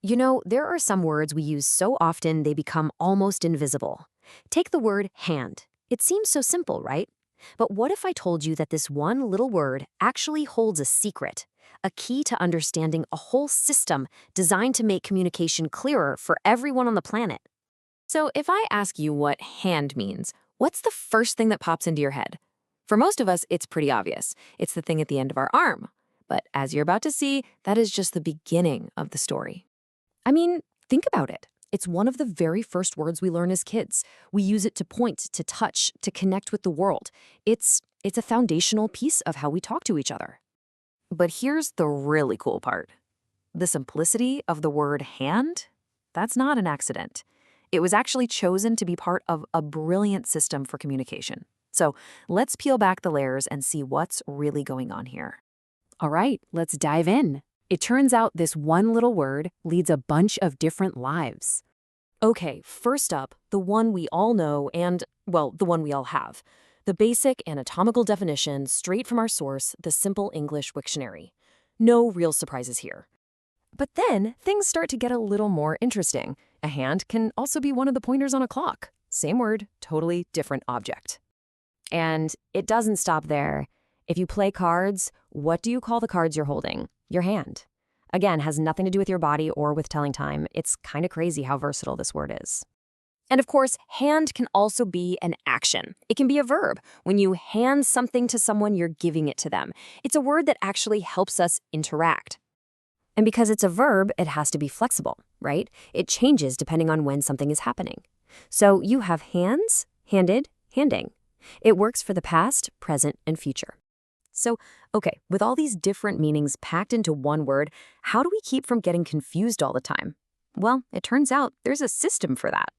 You know, there are some words we use so often they become almost invisible. Take the word hand. It seems so simple, right? But what if I told you that this one little word actually holds a secret, a key to understanding a whole system designed to make communication clearer for everyone on the planet? So, if I ask you what hand means, what's the first thing that pops into your head? For most of us, it's pretty obvious. It's the thing at the end of our arm. But as you're about to see, that is just the beginning of the story. I mean, think about it. It's one of the very first words we learn as kids. We use it to point, to touch, to connect with the world. It's a foundational piece of how we talk to each other. But here's the really cool part. The simplicity of the word hand, that's not an accident. It was actually chosen to be part of a brilliant system for communication. So let's peel back the layers and see what's really going on here. All right, let's dive in. It turns out this one little word leads a bunch of different lives. Okay, first up, the one we all know and, well, the one we all have. The basic anatomical definition straight from our source, the Simple English Wiktionary. No real surprises here. But then things start to get a little more interesting. A hand can also be one of the pointers on a clock. Same word, totally different object. And it doesn't stop there. If you play cards, what do you call the cards you're holding? Your hand. Again, has nothing to do with your body or with telling time. It's kind of crazy how versatile this word is. And of course, hand can also be an action. It can be a verb. When you hand something to someone, you're giving it to them. It's a word that actually helps us interact. And because it's a verb, it has to be flexible, right? It changes depending on when something is happening. So you have hands, handed, handing. It works for the past, present, and future. So, okay, with all these different meanings packed into one word, how do we keep from getting confused all the time? Well, it turns out there's a system for that.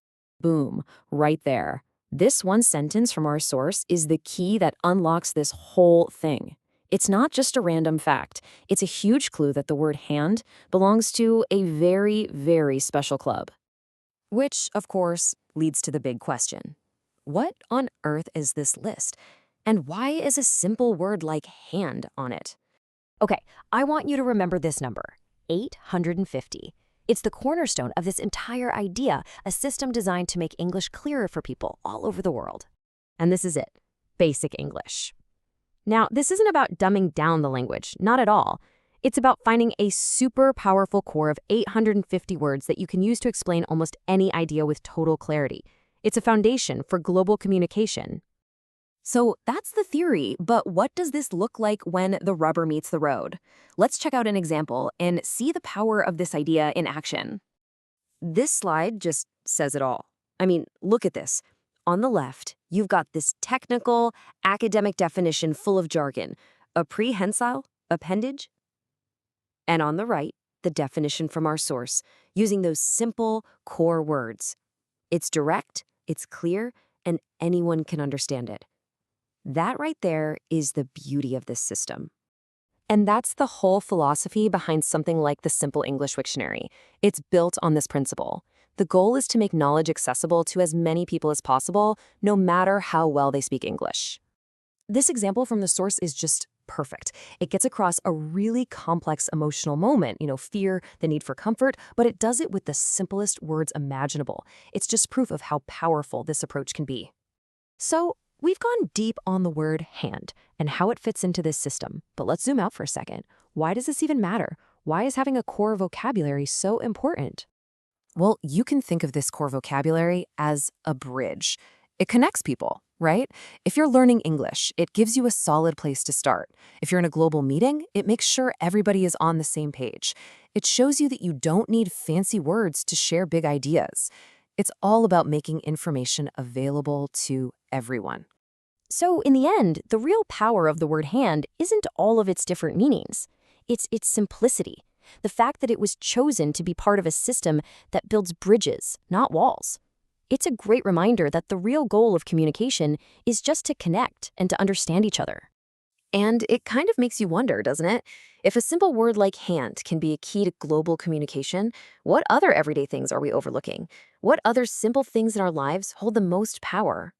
Boom, right there. This one sentence from our source is the key that unlocks this whole thing. It's not just a random fact. It's a huge clue that the word hand belongs to a very, very special club. Which, of course, leads to the big question. What on earth is this list? And why is a simple word like hand on it? Okay, I want you to remember this number, 850. It's the cornerstone of this entire idea, a system designed to make English clearer for people all over the world. And this is it, basic English. Now, this isn't about dumbing down the language, not at all. It's about finding a super powerful core of 850 words that you can use to explain almost any idea with total clarity. It's a foundation for global communication. So that's the theory, but what does this look like when the rubber meets the road? Let's check out an example and see the power of this idea in action. This slide just says it all. I mean, look at this. On the left, you've got this technical, academic definition full of jargon, a prehensile appendage. And on the right, the definition from our source, using those simple, core words. It's direct, it's clear, and anyone can understand it. That right there is the beauty of this system. And that's the whole philosophy behind something like the Simple English Wiktionary. It's built on this principle. The goal is to make knowledge accessible to as many people as possible, no matter how well they speak English. This example from the source is just perfect. It gets across a really complex emotional moment, fear, the need for comfort, but it does it with the simplest words imaginable. It's just proof of how powerful this approach can be. So, we've gone deep on the word hand and how it fits into this system, but let's zoom out for a second. Why does this even matter? Why is having a core vocabulary so important? Well, you can think of this core vocabulary as a bridge. It connects people, right? If you're learning English, it gives you a solid place to start. If you're in a global meeting, it makes sure everybody is on the same page. It shows you that you don't need fancy words to share big ideas. It's all about making information available to everyone. So in the end, the real power of the word hand isn't all of its different meanings. It's its simplicity. The fact that it was chosen to be part of a system that builds bridges, not walls. It's a great reminder that the real goal of communication is just to connect and to understand each other. And it kind of makes you wonder, doesn't it? If a simple word like hand can be a key to global communication, what other everyday things are we overlooking? What other simple things in our lives hold the most power?